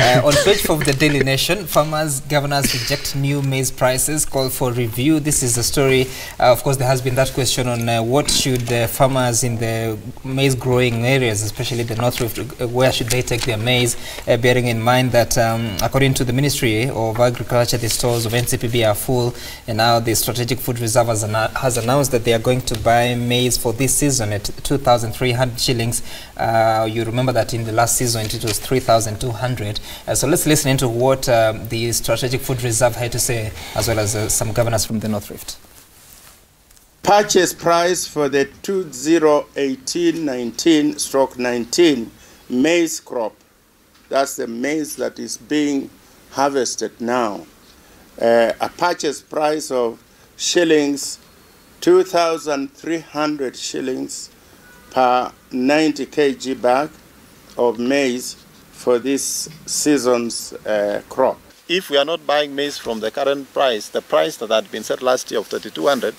On page 4 of the Daily Nation, farmers, governors reject new maize prices, call for review. This is the story. Of course, there has been that question on what should farmers in the maize growing areas, especially the North Rift, where should they take their maize, bearing in mind that according to the Ministry of Agriculture, the stores of NCPB are full, and now the Strategic Food Reserve has announced that they are going to buy maize for this season at 2,300 shillings. You remember that in the last season it was 3,200. So let's listen into what the Strategic Food Reserve had to say, as well as some governors from the North Rift. Purchase price for the 2018-19 maize crop. That's the maize that is being harvested now. A purchase price of shillings, 2,300 shillings per 90 kg bag of maize for this season's crop. If we are not buying maize from the current price, the price that had been set last year of 3,200,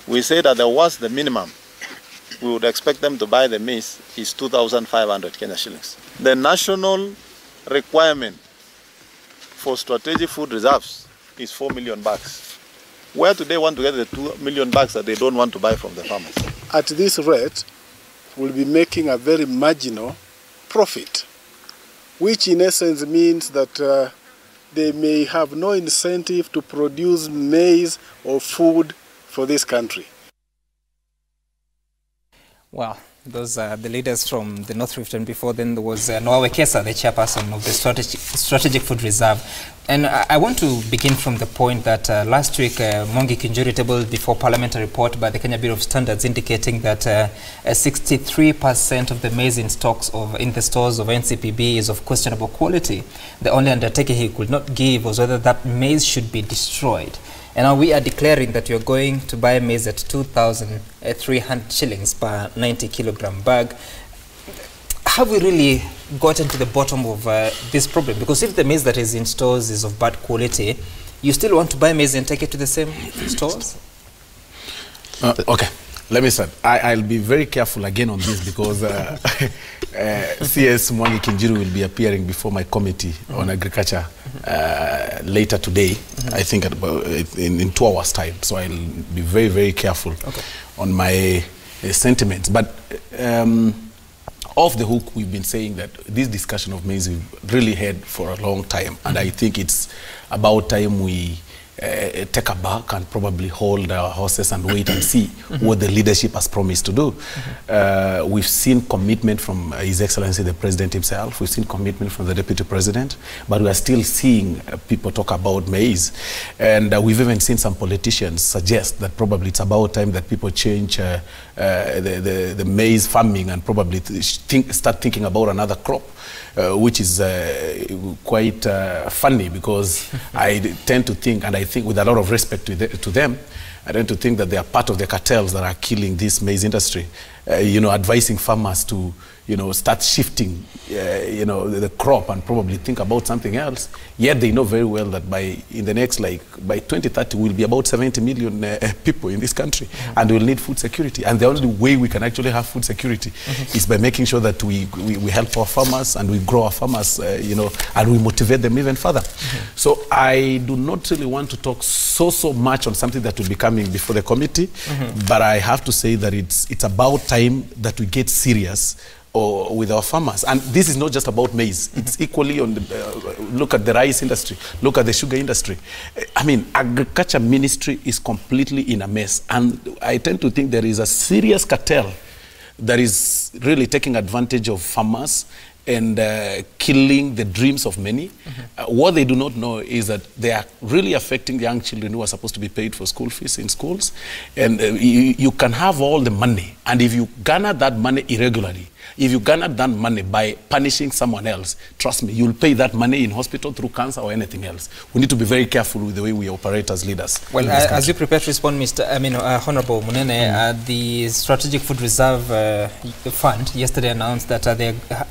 we say that there was the minimum. We would expect them to buy the maize is 2,500 Kenya shillings. The national requirement for strategic food reserves is 4 million bags. Where do they want to get the 2 million bags that they don't want to buy from the farmers? At this rate, we'll be making a very marginal profit, which in essence means that they may have no incentive to produce maize or food for this country. Well, those are the leaders from the North Rift, and before then there was Noah Wekesa, the chairperson of the Strategic Food Reserve. And I want to begin from the point that last week Mwangi Kinjuri tabled before Parliament a report by the Kenya Bureau of Standards indicating that 63% of the maize in stocks in the stores of NCPB is of questionable quality. The only undertaking he could not give was whether that maize should be destroyed. And now we are declaring that you're going to buy maize at 2,300 shillings per 90 kilogram bag. Have we really gotten to the bottom of this problem? Because if the maize that is in stores is of bad quality, you still want to buy maize and take it to the same stores? Okay, let me start. I'll be very careful again on this because CS Mwangi Kinjiri will be appearing before my committee on agriculture later today, I think at about in 2 hours' time. So I'll be very, very careful on my sentiments. But off the hook, we've been saying that this discussion of maize we've really had for a long time. And I think it's about time we take a back and probably hold our horses and wait and see what the leadership has promised to do. We've seen commitment from His Excellency the President himself. We've seen commitment from the Deputy President, but we are still seeing people talk about maize. And we've even seen some politicians suggest that probably it's about time that people change the maize farming and probably start thinking about another crop. Which is quite funny because I tend to think, and I think with a lot of respect to them, I tend to think that they are part of the cartels that are killing this maize industry. You know, advising farmers to, you know, start shifting, you know, the crop and probably think about something else. Yet they know very well that by 2030 we'll be about 70 million people in this country, and we'll need food security. And the only way we can actually have food security is by making sure that we help our farmers and we grow our farmers, you know, and we motivate them even further. So I do not really want to talk so much on something that will be coming before the committee, but I have to say that it's about time that we get serious with our farmers. And this is not just about maize. It's equally on the, look at the rice industry, look at the sugar industry. I mean, agriculture ministry is completely in a mess. And I tend to think there is a serious cartel that is really taking advantage of farmers and killing the dreams of many. What they do not know is that they are really affecting young children who are supposed to be paid for school fees in schools. And you can have all the money, and if you garner that money irregularly, if you garner that money by punishing someone else, trust me, you'll pay that money in hospital through cancer or anything else. We need to be very careful with the way we operate as leaders. Well, as you prepare to respond, Honorable Munene, the Strategic Food Reserve Fund yesterday announced that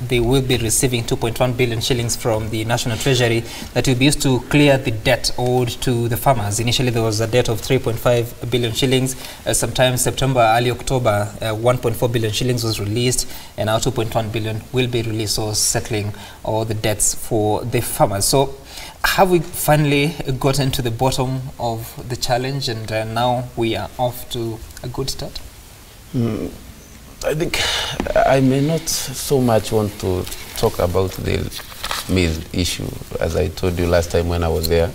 they will be receiving 2.1 billion shillings from the National Treasury that will be used to clear the debt owed to the farmers. Initially, there was a debt of 3.5 billion shillings. Sometime September, early October, 1.4 billion shillings was released, and now 2.1 billion will be released, or settling all the debts for the farmers. So have we finally gotten to the bottom of the challenge, and now we are off to a good start? I think I may not so much want to talk about the maize issue, as I told you last time when I was there,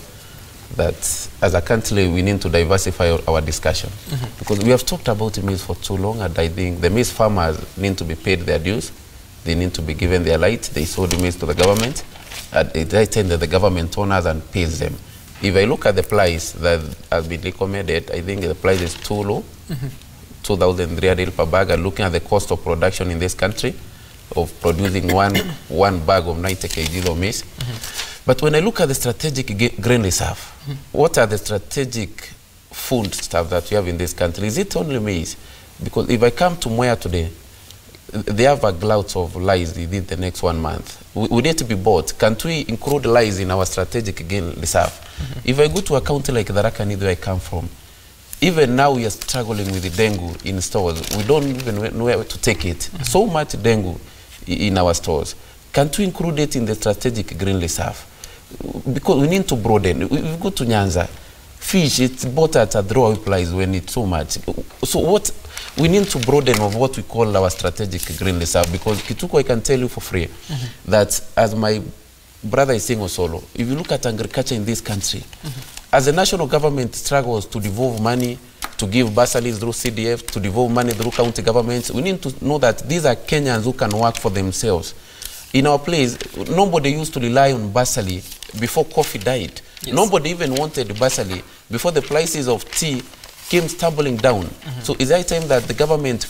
that as a country we need to diversify our discussion. Because we have talked about maize for too long, and I think the maize farmers need to be paid their dues. They need to be given their right. They sold the maize to the government. At the right time that the government honors and pays them. If I look at the price that has been recommended, I think the price is too low, 2,300 per bag. And looking at the cost of production in this country, of producing one bag of 90 kg of maize. But when I look at the strategic grain reserve, what are the strategic food stuff that we have in this country? Is it only maize? Because if I come to Moya today, they have a glut of lies within the next 1 month. We need to be bought. Can't we include lies in our strategic grain reserve? If I go to a county like Tharaka-Nithi, where I come from, even now we are struggling with the dengue in stores. We don't even know where to take it. So much dengue in our stores. Can't we include it in the strategic grain reserve? Because we need to broaden. We go to Nyanza. Fish, it's bought at a throwaway price when it's so much. So what we need to broaden of what we call our strategic grain reserve, because Kituko, I can tell you for free that, as my brother is saying Osolo, if you look at agriculture in this country, as the national government struggles to devolve money, to give bursaries through CDF, to devolve money through county governments, we need to know that these are Kenyans who can work for themselves. In our place, nobody used to rely on bursary before coffee died. Yes. Nobody even wanted bursary before the prices of tea came stumbling down. So is that time that the government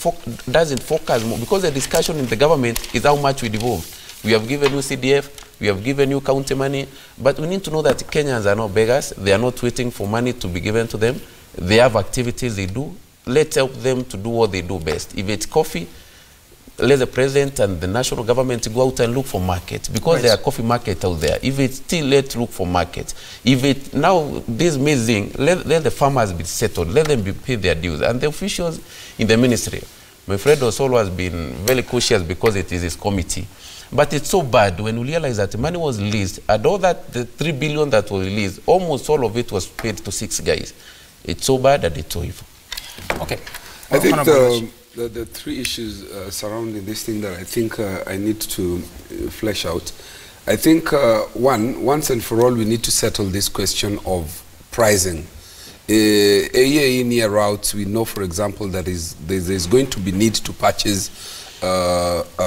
doesn't focus more? Because the discussion in the government is how much we devolve. We have given you CDF, we have given you county money, but we need to know that Kenyans are not beggars. They are not waiting for money to be given to them. They have activities they do. Let's help them to do what they do best. If it's coffee, let the president and the national government go out and look for markets, because there are coffee markets out there. If it's tea, let's look for markets. If it now this amazing, let the farmers be settled, let them be paid their dues, and the officials in the ministry. My friend Osolo has been very cautious because it is his committee. But it's so bad when we realize that the money was released, and all that, the 3 billion that was released, almost all of it was paid to 6 guys. It's so bad that it's so evil. Okay. I think the three issues surrounding this thing that I think I need to flesh out. I think once and for all, we need to settle this question of pricing. A year in, year out, we know, for example, that there's going to be need to purchase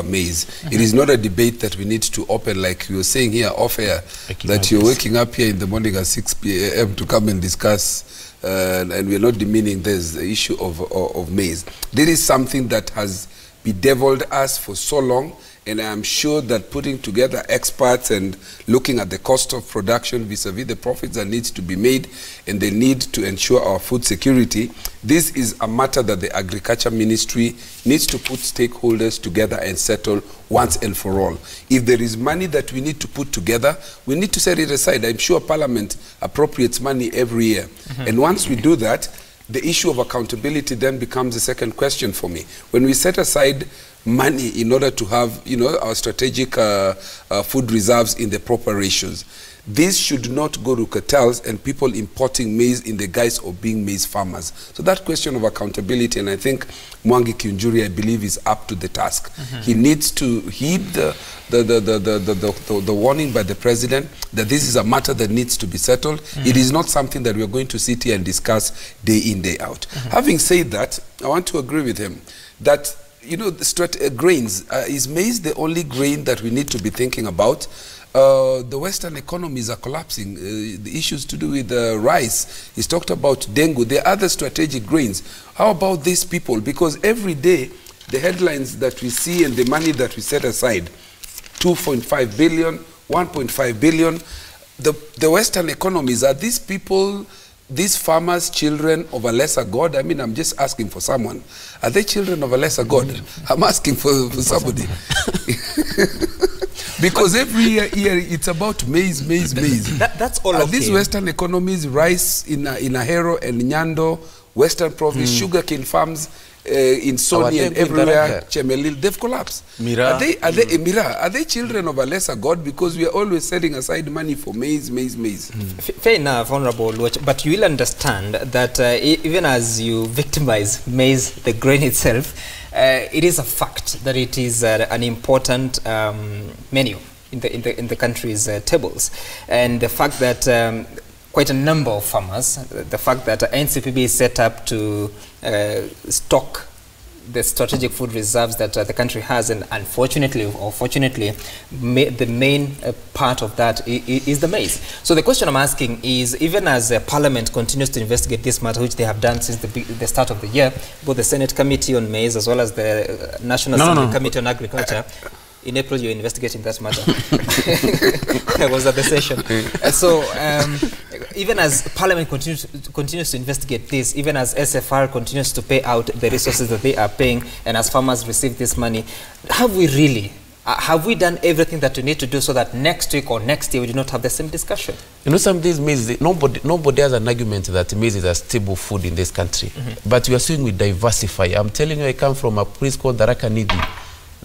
maize. It is not a debate that we need to open, like you were saying here off air, that you're waking up here in the morning at 6 p.m. to come and discuss. And we're not demeaning there's the issue of maize. This is something that has bedeviled us for so long, and I'm sure that putting together experts and looking at the cost of production vis-a-vis the profits that needs to be made and the need to ensure our food security, this is a matter that the Agriculture Ministry needs to put stakeholders together and settle once and for all. If there is money that we need to put together, we need to set it aside. I'm sure Parliament appropriates money every year. And once we do that, the issue of accountability then becomes the second question for me. When we set aside money in order to have, our strategic food reserves in the proper ratios, this should not go to cartels and people importing maize in the guise of being maize farmers. So that question of accountability, and I think Mwangi Kiunjuri, I believe, is up to the task. He needs to heed the warning by the president that this is a matter that needs to be settled. It is not something that we are going to sit here and discuss day in, day out. Having said that, I want to agree with him that the grains, is maize the only grain that we need to be thinking about? The Western economies are collapsing. The issues to do with rice, he's talked about dengue. There are other strategic grains. How about these people? Because every day, the headlines that we see and the money that we set aside, 2.5 billion, 1.5 billion, the Western economies, are these people, these farmers, children of a lesser God? I mean, I'm just asking for someone. Are they children of a lesser God? I'm asking for somebody. Because every year it's about maize. That's all. Are these Western economies, rice in Ahero and Nyando, Western Province, sugarcane farms, in Sony and everywhere, Chemelil, they've collapsed. Mira. Are they children of a lesser God? Because we are always setting aside money for maize. Fair enough, Honorable Luoch, but you will understand that even as you victimize maize, the grain itself, it is a fact that it is an important menu in the country's tables, and the fact that quite a number of farmers, the fact that NCPB is set up to stock the strategic food reserves that the country has, and unfortunately or fortunately, the main part of that is the maize. So the question I'm asking is, even as Parliament continues to investigate this matter, which they have done since the start of the year, both the Senate Committee on Maize as well as the National Assembly Committee on Agriculture, in April, you're investigating that matter. I was at the session. So, even as Parliament continues to investigate this, even as SFR continues to pay out the resources that they are paying, and as farmers receive this money, have we really, have we done everything that we need to do so that next week or next year we do not have the same discussion? You know, some of these maize, nobody has an argument that maize is a stable food in this country. But we are saying we diversify. I'm telling you, I come from a place called Daraka Nidi.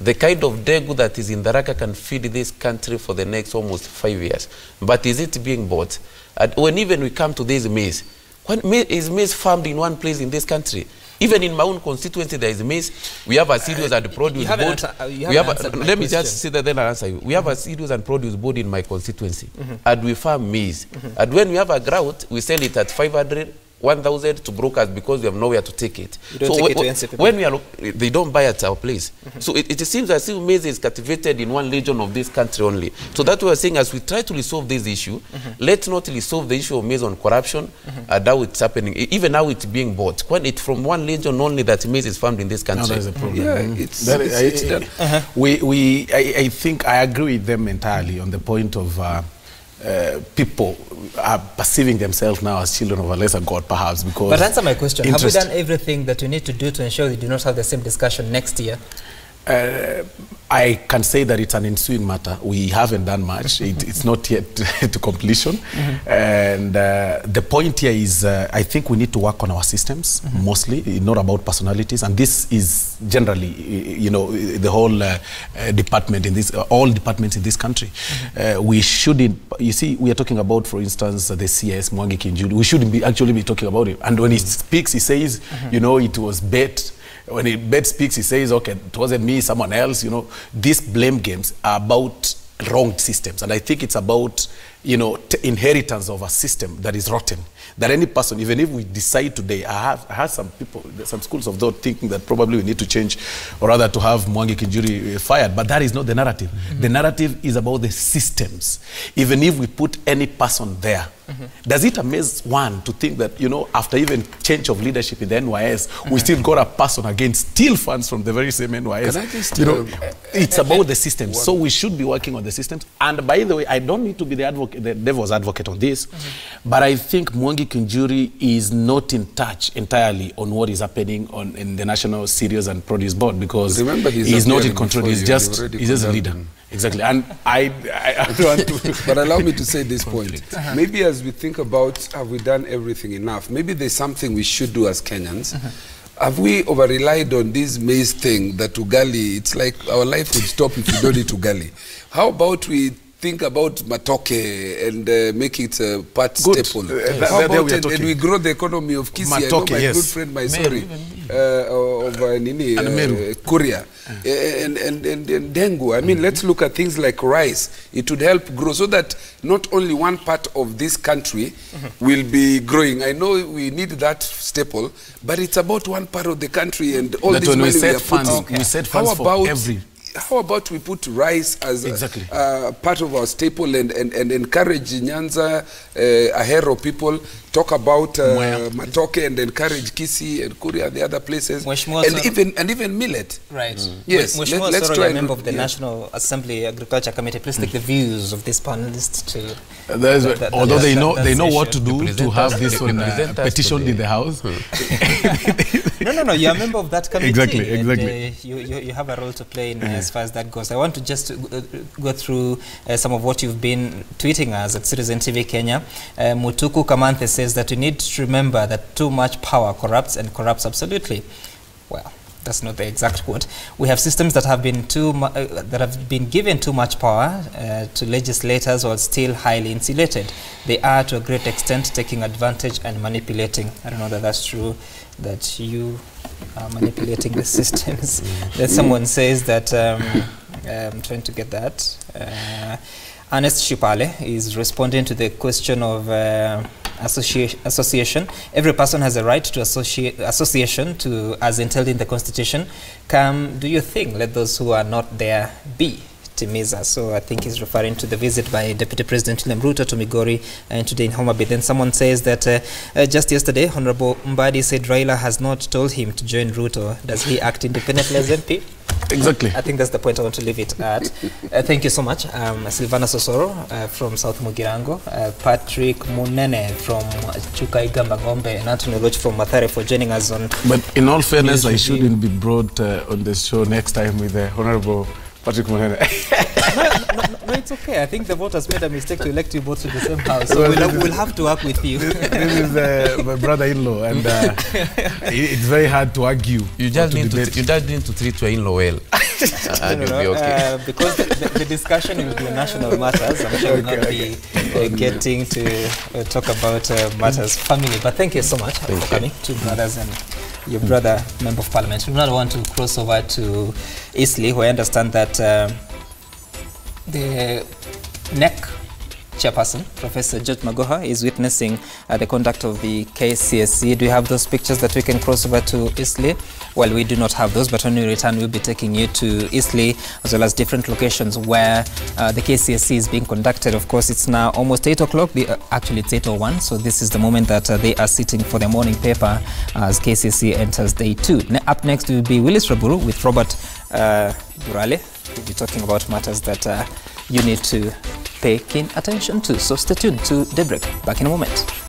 The kind of degu that is in Daraka can feed this country for the next almost 5 years. But is it being bought? And when even we come to this maize, is maize farmed in one place in this country? Even in my own constituency, there is maize. We have a cereals and produce board. Let me just say that, then I'll answer you. We have a cereals and produce board in my constituency, and we farm maize. And when we have a drought, we sell it at 500, 1,000 to brokers because we have nowhere to take it. You don't take it to NCPB. When we are, they don't buy at our place. So it seems as if maize is cultivated in one region of this country only. So that's what we're saying, as we try to resolve this issue, let's not resolve the issue of maize on corruption, and how it's happening, even how it's being bought. When it's from one region only that maize is farmed in this country. No, there's a problem. Yeah, I think I agree with them entirely on the point of people are perceiving themselves now as children of a lesser God, perhaps, because... But answer my question. Have we done everything that we need to do to ensure we do not have the same discussion next year? I can say that it's an ensuing matter. We haven't done much. It's not yet to completion. And the point here is, I think we need to work on our systems, mostly, not about personalities. And this is generally, you know, the whole department in this, all departments in this country. We shouldn't, you see, we are talking about, for instance, the CS, Mwangi Kinjulu. We shouldn't be actually be talking about it. And when he speaks, he says, you know, it was bet. When Bet speaks, he says, okay, it wasn't me, someone else, you know. These blame games are about wrong systems. And I think it's about, you know, inheritance of a system that is rotten. That any person, even if we decide today, I have some people, some schools of thought thinking that probably we need to change, or rather to have Mwangi Kinjuri fired, but that is not the narrative. The narrative is about the systems. Even if we put any person there, does it amaze one to think that, you know, after even change of leadership in the NYS, we still got a person again, steal funds from the very same NYS? Can I just, you know, it's about the systems. So we should be working on the systems. And by the way, I don't need to be the devil's advocate on this, but I think Mwangi Kinjuri is not in touch entirely on what is happening in the National Cereals and Produce Board, because he's not in control. He's just a leader. Exactly. And I don't want to... But allow me to say this point. Maybe as we think about, have we done everything enough? Maybe there's something we should do as Kenyans. Have we over-relied on this maize thing that ugali, it's like our life would stop if we don't eat ugali. How about we think about matoke and make it a part staple? How about and we grow the economy of Kisii? Matoke, I know my good friend, of Korea. And dengu. I mean, let's look at things like rice. It would help grow so that not only one part of this country will be growing. I know we need that staple, but it's about one part of the country, and all this money we are putting. We set funds for every... How about we put rice as part of our staple and encourage Nyanza, Ahero people, talk about matoke and encourage Kisii and Kuria and the other places, and even millet. Right. Yes. Let's try. A member of the National Assembly Agriculture Committee, please take the views of this panelists to. Although they know what to do to have this one petitioned in the House. No. You're a member of that committee. Exactly. You have a role to play in as far as that goes. I want to just go through some of what you've been tweeting us at Citizen TV Kenya. Mutuku Kamanthe says that we need to remember that too much power corrupts, and corrupts absolutely. well, that's not the exact quote. We have systems that have been given too much power to legislators while still highly insulated. They are to a great extent taking advantage and manipulating. I don't know that that's true, that you are manipulating the systems. That someone says that, I'm trying to get that. Ernest Shipale is responding to the question of association. Every person has a right to association, as entailed in the Constitution. Do you think, let those who are not there be? Timiza. So I think he's referring to the visit by Deputy President William Ruto to Migori and today in Homa Bay. Then someone says that just yesterday, Honorable Mbadi said Raila has not told him to join Ruto. Does he act independently as MP? Exactly. I think that's the point I want to leave it at. Thank you so much. Silvana Sosoro from South Mugirango, Patrick Munene from Chukaigamba Gombe, and Anthony Roach from Mathare for joining us on. But in all fairness, I shouldn't be brought on the show next time with the Honorable Patrick Munene. No, it's okay. I think the voters made a mistake to elect you both to the same house. So we'll have to work with you. This is my brother-in-law, and it's very hard to argue. You just need to treat your in-law well. And you'll be okay. Because the discussion will be on national matters. I'm sure we'll not be getting to talk about matters family. But thank you so much for coming. Two brothers and your brother, Member of Parliament. We now want to cross over to Eastleigh, where I understand that the NEC chairperson, Professor George Magoha, is witnessing the conduct of the KCSE. Do you have those pictures that we can cross over to Eastleigh? Well, we do not have those, but when we return, we'll be taking you to Eastleigh, as well as different locations where the KCSE is being conducted. Of course, it's now almost 8 o'clock. Actually, it's 8:01, so this is the moment that they are sitting for their morning paper as KCSE enters day 2. Up next will be Willis Raburu with Robert Burale. We'll be talking about matters that you need to pay keen attention to. So stay tuned to Daybreak. Back in a moment.